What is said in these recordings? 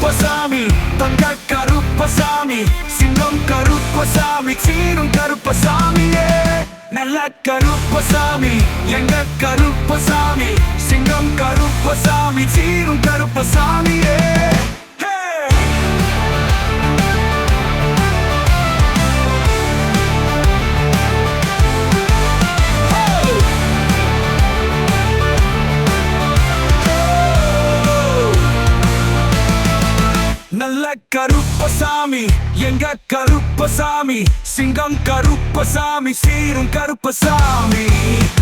கருப்பசாமி, தங்க கருப்பசாமி, சிங்கம் கருப்பசாமி, சீரும் கருப்பசாமியே. நல்ல கருப்பசாமி, எங்க கருப்பசாமி, சிங்கம் கருப்பசாமி, சீரும் கருப்பசாமியே. நல்ல கருப்பசாமி, எங்க கருப்பசாமி, சிங்கம் கருப்பசாமி, சீரும் கருப்பசாமி.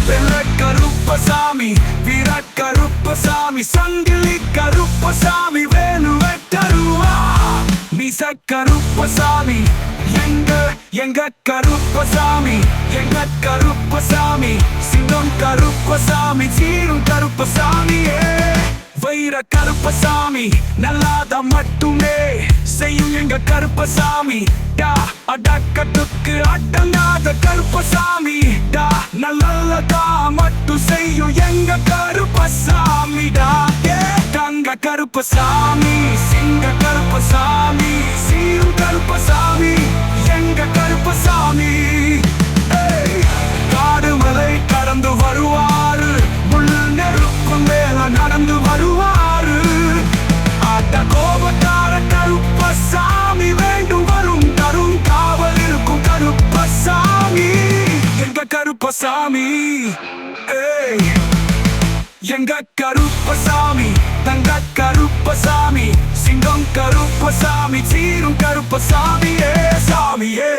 வெள்ள கருப்பசாமி, வீர கருப்பசாமி, சங்கிலி கருப்பசாமி, வேலுவை தருவா. மீச கருப்பசாமி, எங்க கருப்பசாமி, எங்க கருப்பசாமி, சிங்கம் கருப்பசாமி, சீரும் கருப்பசாமியே. வைர கருப்பசாமி, நல்லாத மட்டுமே செய்யும் எங்க கருப்பசாமி. அடக்கத்துக்கு அடங்காத கருப்பசாமி, நல்லதா மட்டும் செய்யும் எங்க கருப்பசாமி. தங்க கருப்பசாமி, சிங்க கருப்பசாமி, சீரும் கருப்பசாமி, எங்க கருப்பசாமி. காடுமலை கடந்து வருவாரு, முள் நெருப்பு மேல நடந்து வருவாரு. அட கோபத்தார கருப்பசாமி, வேண்டும் வரும் தரும் காவல் இருக்கும் கருப்பசாமி, எங்க கருப்பசாமி. எங்க கருப்பசாமி, தங்க கருப்பசாமி, சிங்கம் கருப்பசாமி, சீரும் கருப்பசாமியே. சாமியே.